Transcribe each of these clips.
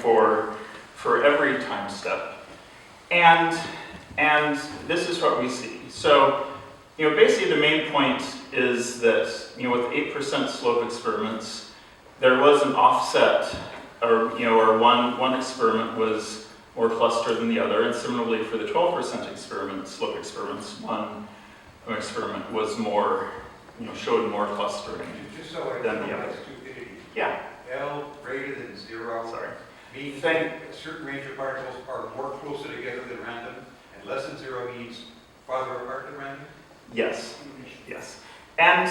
for every time step. And this is what we see. So, basically the main point is that, with 8% slope experiments, there was an offset, or one experiment was more clustered than the other, and similarly for the 12% slope experiments, one experiment was more, showed more clustering Just so I than know the my other. stupidity. Yeah. L greater than 0 Sorry. means that a certain range of particles are more closer together than random, and less than 0 means farther apart than random? Yes. Yes. And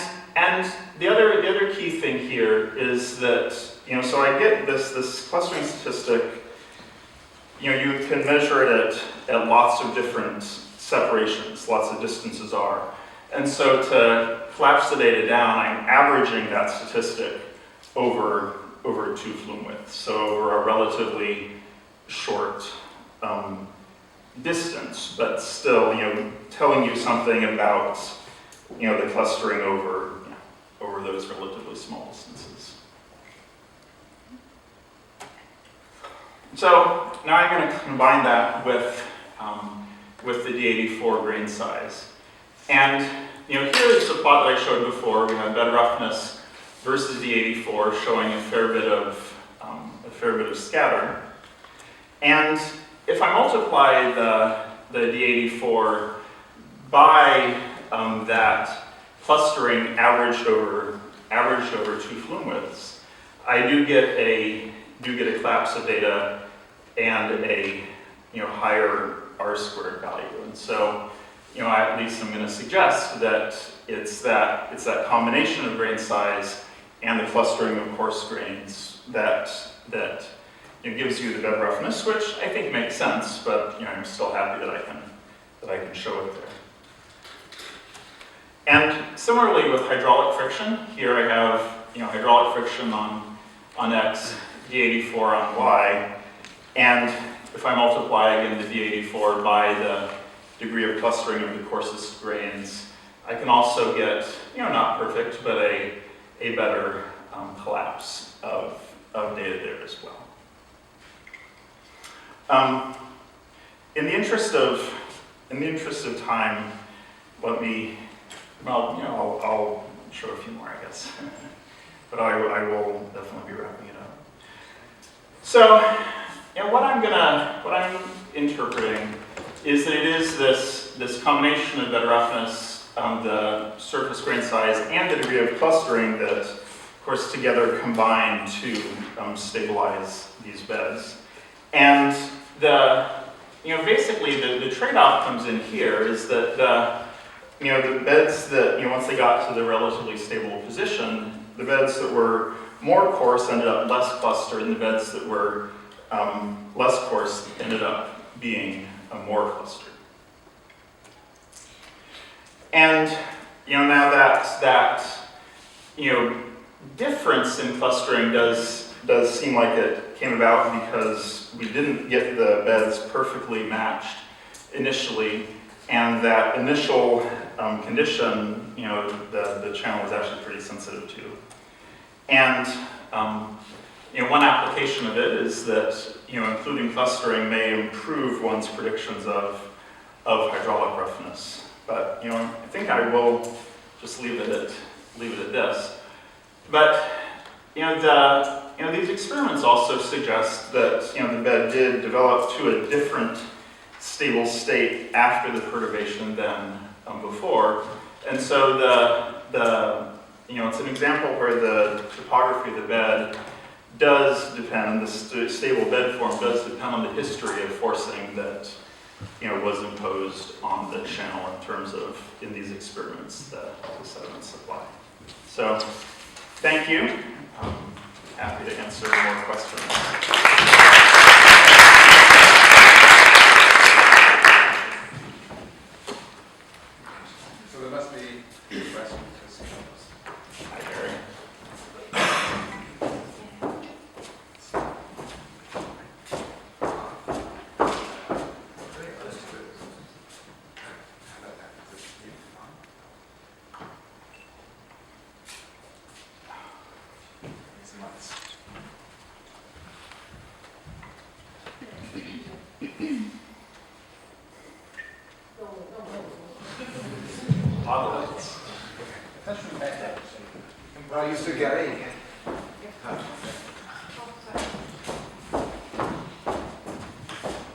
the other key thing here is that, so I get this clustering statistic, you can measure it at lots of different separations, lots of distances R. And so to collapse the data down, I'm averaging that statistic over two flume widths, so over a relatively short distance, but still, telling you something about, the clustering over those relatively small distances. So now I'm going to combine that with the D84 grain size. And here's the plot that I showed before. We have bed roughness versus D84 showing a fair bit of scatter. And if I multiply the D84 by that clustering averaged over two flume widths, I do get a collapse of data and a higher R squared value. And so at least I'm going to suggest that it's that combination of grain size and the clustering of coarse grains that gives you the bed roughness, which I think makes sense, but I'm still happy that I can show it there. And similarly with hydraulic friction, here I have hydraulic friction on X, D84 on Y, and if I multiply again the D84 by the degree of clustering of the coarsest grains, I can also get not perfect, but a better collapse of data there as well. In the interest of time, I'll show a few more, I guess, but I will definitely be wrapping it up. So, what I'm interpreting is that it is this combination of bed roughness, the surface grain size, and the degree of clustering that, of course, together combine to stabilize these beds. And basically the trade-off comes in here is that the beds that, once they got to the relatively stable position, the beds that were more coarse ended up less clustered, and the beds that were less coarse ended up being more clustered. And now that difference in clustering does seem like it came about because we didn't get the beds perfectly matched initially, and that initial condition, the channel was actually pretty sensitive to. And one application of it is that including clustering may improve one's predictions of hydraulic roughness. But I think I will just leave it at this. But these experiments also suggest that the bed did develop to a different stable state after the perturbation than before, and so it's an example where the topography of the bed does depend, the stable bed form does depend on the history of forcing that was imposed on the channel in these experiments, the sediment supply. So, thank you. I'm happy to answer more questions. So there must be questions. Hi, Gary. Gary.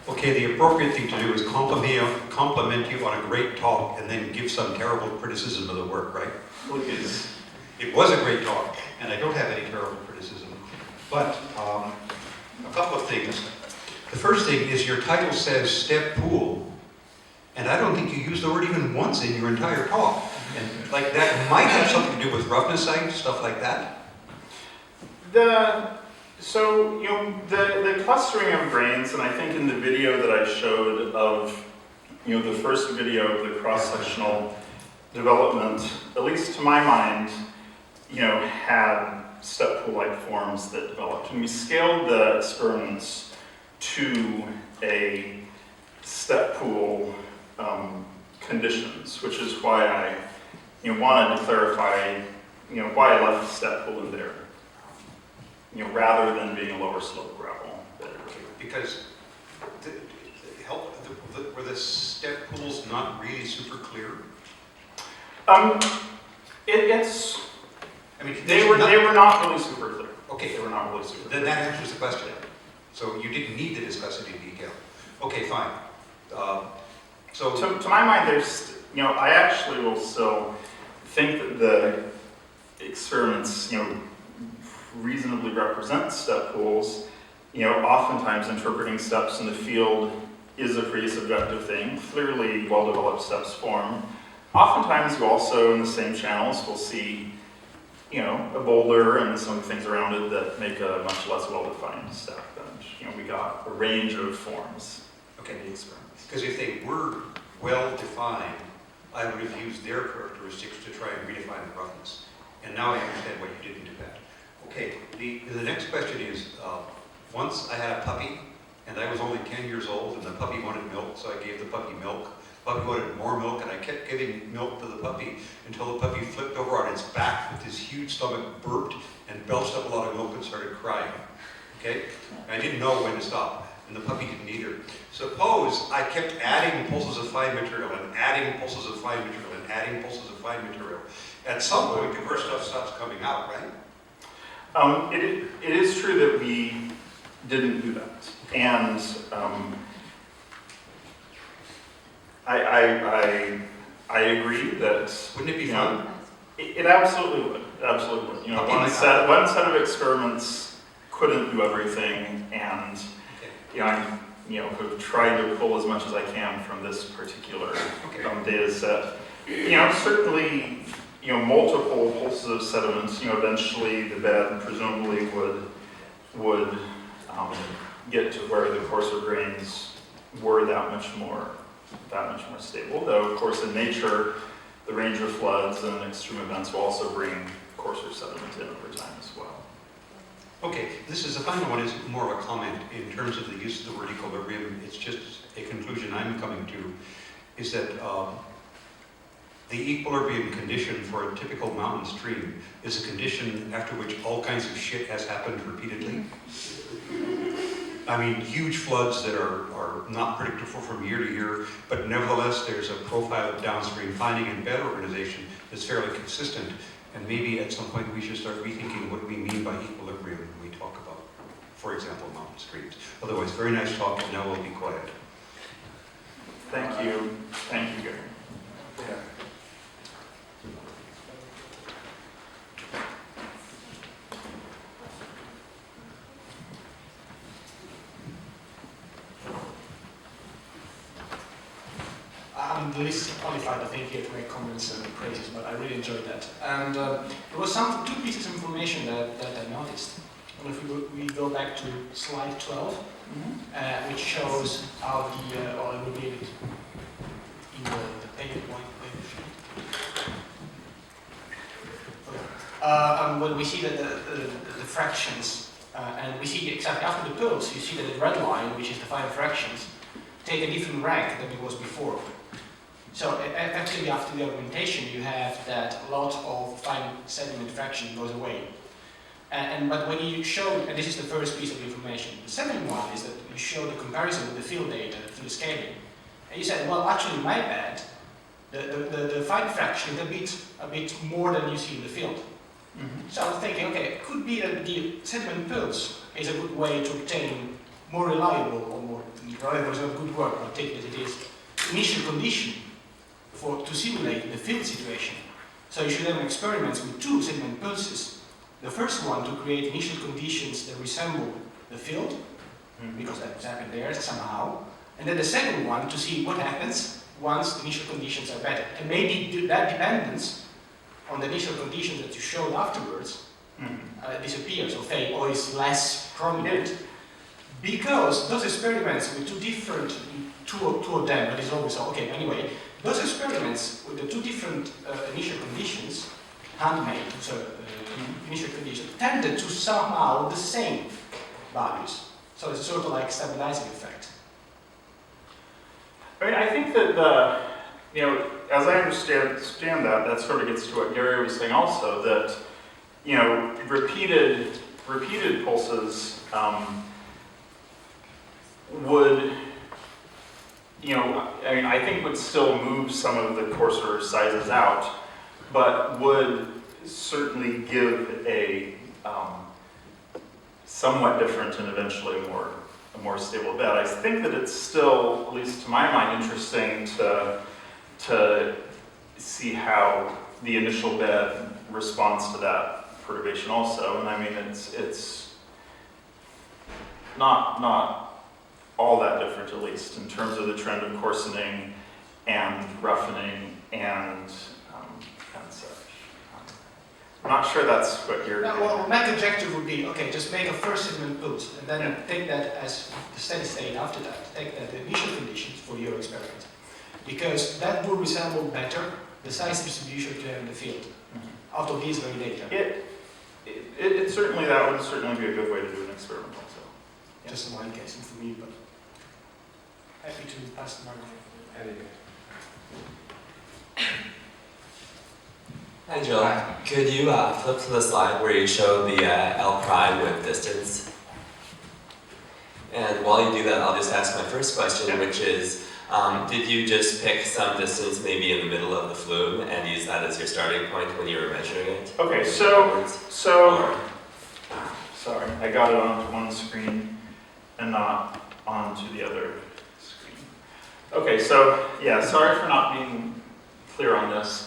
Okay, the appropriate thing to do is compliment you on a great talk and then give some terrible criticism of the work, right? Please. It was a great talk, and I don't have any terrible criticism. But a couple of things. The first thing is your title says step pool, and I don't think you used the word even once in your entire talk. And like that might have something to do with roughness site, stuff like that. So, you know, the clustering of grains, and I think in the video that I showed of, you know, the first video of the cross-sectional development, at least to my mind, you know, had step pool-like forms that developed. And we scaled the experiments to a step pool conditions, which is why I, you know, wanted to clarify, you know, why I left the step pool in there. You know, rather than being a lower slope gravel bed. Because were the step pools not really super clear? It's. I mean, They were not really super clear. Okay, They were not really super then clear. that answers the question. So you didn't need to discuss it in detail. Okay, fine. So To my mind, there's, you know, I actually will still think that the experiments, you know, reasonably represent step pools. You know, oftentimes interpreting steps in the field is a pretty subjective thing. Clearly, well-developed steps form. Oftentimes, you also, in the same channels, will see, you know, a boulder and some of the things around it that make a much less well-defined step bench. You know, we got a range of forms in the experiments. because if they were well-defined, I would have used their characteristics to try and redefine the roughness. And now I understand why you didn't do that. Okay, the next question is, once I had a puppy, and I was only 10 years old, and the puppy wanted milk, so I gave the puppy milk. The puppy wanted more milk, and I kept giving milk to the puppy until the puppy flipped over on its back with his huge stomach, burped, and belched up a lot of milk and started crying. Okay? I didn't know when to stop, and the puppy didn't either. Suppose I kept adding pulses of fine material, and adding pulses of fine material, and adding pulses of fine material. At some point, the worst stuff stops coming out, right? It is true that we didn't do that, and I agree that. Wouldn't it be you fun? know, it absolutely would, absolutely would. You know, Okay, one like set of experiments couldn't do everything, and you know, have tried to pull as much as I can from this particular data set. You know, certainly. You know, multiple pulses of sediments, you know, eventually the bed presumably would get to where the coarser grains were that much more stable. Though, of course, in nature, the range of floods and extreme events will also bring coarser sediment in over time as well. Okay, this is the final one, is more of a comment in terms of the use of the word equilibrium. It's just a conclusion I'm coming to, is that the equilibrium condition for a typical mountain stream is a condition after which all kinds of shit has happened repeatedly. I mean, huge floods that are not predictable from year to year, but nevertheless there's a profile of downstream finding and bed organization that's fairly consistent. And maybe at some point we should start rethinking what we mean by equilibrium when we talk about, for example, mountain streams. Otherwise, very nice talk, and now we'll be quiet. Thank you. Thank you, Gary. Yeah. I'm the least qualified, I think, here to make comments and praises, but I really enjoyed that. And there was two pieces of information that I noticed. And if we go back to slide 12, which shows how the, or it will be in the paper white paper sheet. Okay. When we see that the fractions, and we see exactly after the pills, you see that the red line, which is the fine fractions, take a different rank than it was before. So actually after the augmentation you have that a lot of fine sediment fraction goes away. But when you show, and this is the first piece of information, the second one is that you show the comparison with the field data through the scaling. And you said, well actually my bad, the fine fraction is a bit more than you see in the field. So I was thinking, okay, it could be that the sediment pulse is a good way to obtain more reliable, or more reliable is not a good word, but take it as it is, initial condition to simulate the field situation. So you should have experiments with 2 sediment pulses. The first one to create initial conditions that resemble the field, because that has happened there somehow. And then the second one to see what happens once the initial conditions are better. And maybe that dependence on the initial conditions that you showed afterwards disappears or fade or is less prominent. Because those experiments with two of them, but it's always okay, anyway, those experiments with the 2 different initial conditions, handmade, so initial conditions, tended to somehow the same values. So it's sort of like stabilizing effect. I mean, I think that as I understand that sort of gets to what Gary was saying also, that, repeated pulses would, I think would still move some of the coarser sizes out, but would certainly give a somewhat different and eventually a more stable bed. I think that it's still, at least to my mind, interesting to see how the initial bed responds to that perturbation also. And I mean, it's not all that different, at least in terms of the trend of coarsening and roughening and such. I'm not sure that's what you're doing. Well, my objective would be, okay, just make a first sediment pulse, and then take that as the steady state after that. Take that the initial conditions for your experiment. Because that will resemble better the size distribution you have in the field out of these very data. It certainly, that would certainly be a good way to do an experiment also. Just in my case, and for me, but happy to pass the microphone. Hi Jill, could you flip to the slide where you show the L prime with distance? And while you do that, I'll just ask my first question, which is, did you just pick some distance maybe in the middle of the flume and use that as your starting point when you were measuring it? Okay, Or- sorry, I got it onto one screen and not onto the other screen. Okay, so yeah, sorry for not being clear on this.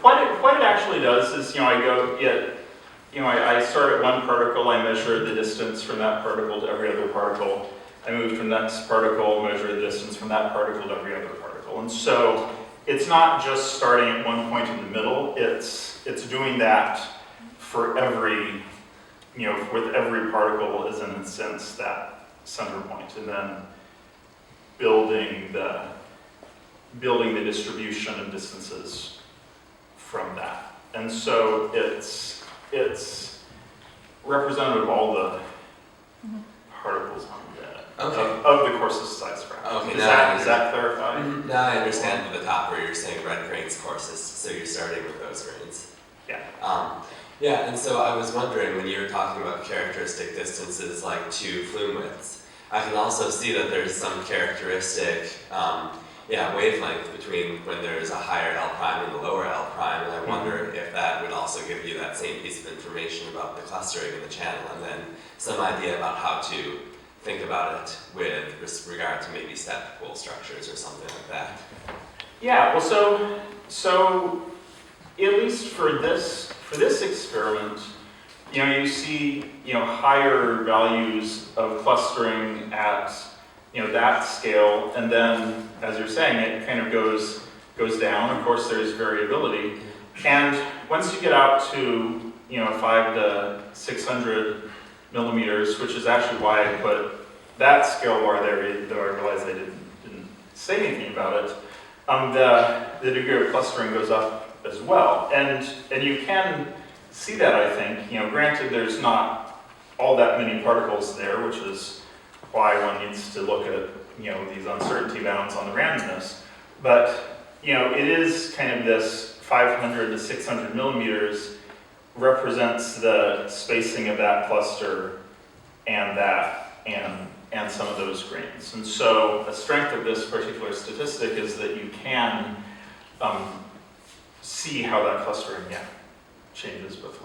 What it actually does is, I start at one particle, I measure the distance from that particle to every other particle. I move to the next particle, measure the distance from that particle to every other particle. And so it's not just starting at one point in the middle, it's doing that for every, with every particle is in a sense that center point, and then building the distribution of distances from that. And so it's representative of all the particles on of the coarsest size graph. Okay, Does that clarify? Now I understand at the top where you're saying red grain's coarsest, so you're starting with those grains. Yeah. And so I was wondering, when you were talking about characteristic distances like 2 flume widths, I can also see that there's some characteristic wavelength between when there's a higher L prime and the lower L prime, and I wonder if that would also give you that same piece of information about the clustering in the channel, and then some idea about how to think about it with regard to maybe step pool structures or something like that. Yeah, well, so at least for this experiment, you see, higher values of clustering at, that scale, and then, as you're saying, it kind of goes down. Of course, there's variability, and once you get out to, 5 to 600 millimeters, which is actually why I put that scale bar there, though I realized I didn't say anything about it. The degree of clustering goes up as well, and you can see that, I think. Granted, there's not all that many particles there, which is why one needs to look at these uncertainty bounds on the randomness. But it is kind of this 500 to 600 millimeters represents the spacing of that cluster and some of those grains. And so a strength of this particular statistic is that you can see how that clustering changes with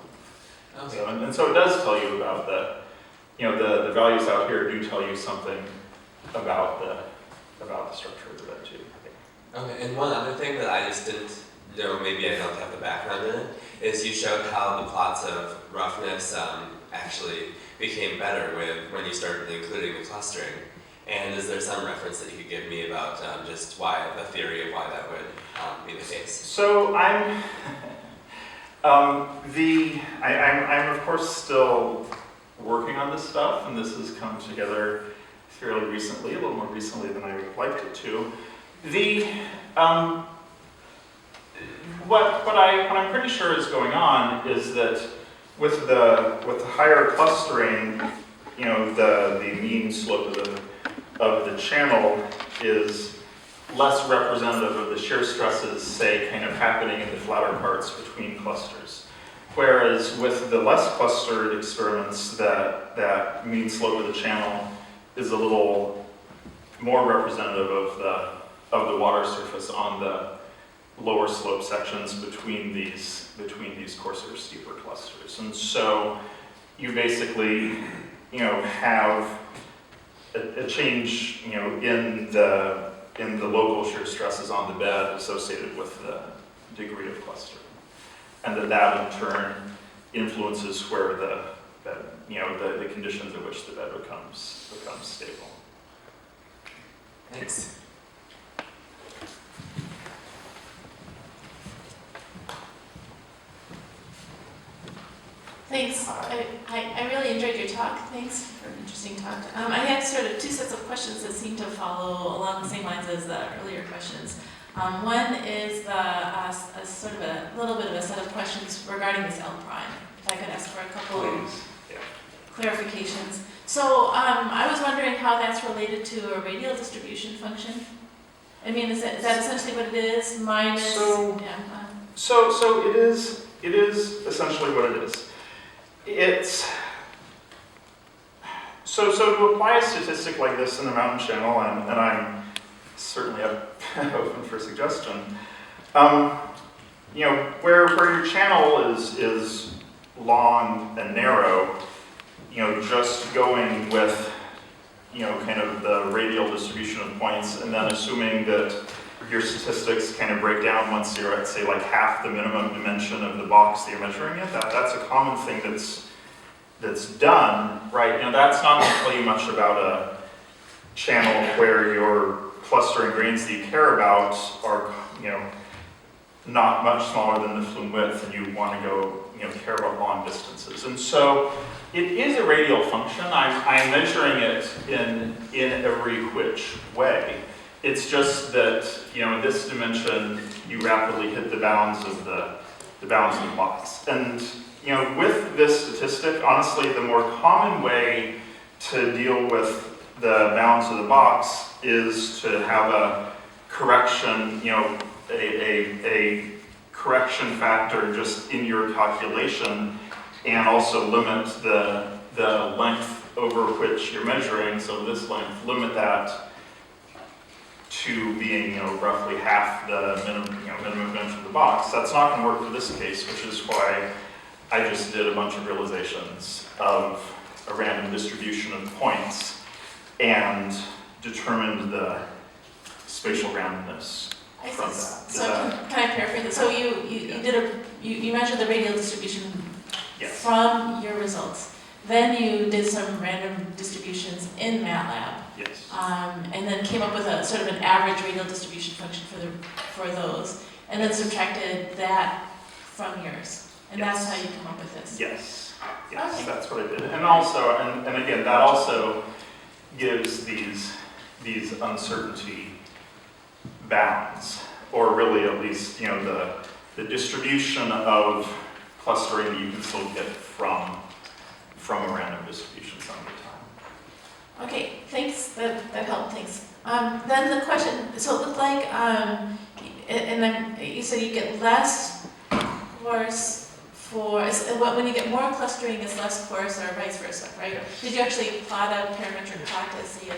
Okay. So, and so it does tell you about the values out here do tell you something about the structure of the bed too. Okay, and one other thing that I just didn't know, maybe I don't have the background in it, is you showed how the plots of roughness actually became better when you started including the clustering. And is there some reference that you could give me about just why, the theory of why that would be the case? So I'm of course still working on this stuff, and this has come together fairly recently, a little more recently than I would have liked it to. What I'm pretty sure is going on is that with the higher clustering, the mean slope of the channel is less representative of the shear stresses, say, kind of happening in the flatter parts between clusters. Whereas with the less clustered experiments, that mean slope of the channel is a little more representative of the water surface on the lower slope sections between these coarser, steeper clusters. And so you basically, have a change, in the local shear stresses on the bed associated with the degree of clustering. And that in turn influences where the conditions in which the bed becomes stable. Thanks. Thanks. I really enjoyed your talk. Thanks for an interesting talk. I had sort of two sets of questions that seem to follow along the same lines as the earlier questions. One is a sort of a little bit of a set of questions regarding this L prime. If I could ask for a couple Please. clarifications. So I was wondering how that's related to a radial distribution function. I mean, is that essentially what it is? Minus. So it is essentially what it is. It's so to apply a statistic like this in the mountain channel, and I'm certainly open for suggestion. Where your channel is long and narrow, just going with kind of the radial distribution of points, and then assuming that your statistics kind of break down once you're at, say, like half the minimum dimension of the box that you're measuring it. That's a common thing that's done, right? That's not going to tell you much about a channel where your clustering grains that you care about are, not much smaller than the flume width, and you want to go, care about long distances. And so it is a radial function. I'm measuring it in every which way. It's just that, in this dimension, you rapidly hit the bounds of the box. And, with this statistic, honestly, the more common way to deal with the bounds of the box is to have a correction, a correction factor just in your calculation, and also limit the length over which you're measuring. So this length, limit that to being, roughly half the minimum dimension of the box. That's not going to work for this case, which is why I just did a bunch of realizations of a random distribution of points and determined the spatial randomness I from see. that. So can I paraphrase it? So you measured the radial distribution Yes. from your results. Then you did some random distributions in MATLAB, Yes. and then came up with a sort of an average radial distribution function for those, and then subtracted that from yours. And that's Yes. how you come up with this. Yes, Okay. that's what I did. And also, and again, that also gives these uncertainty bounds, or really at least, the distribution of clustering that you can still get from a random distribution some of the time. Okay, thanks. That helped. Thanks. Then the question. So it looked like, and then you said you get less coarse when you get more clustering, it's less coarse, or vice versa, right? Did you actually plot a parametric plot to see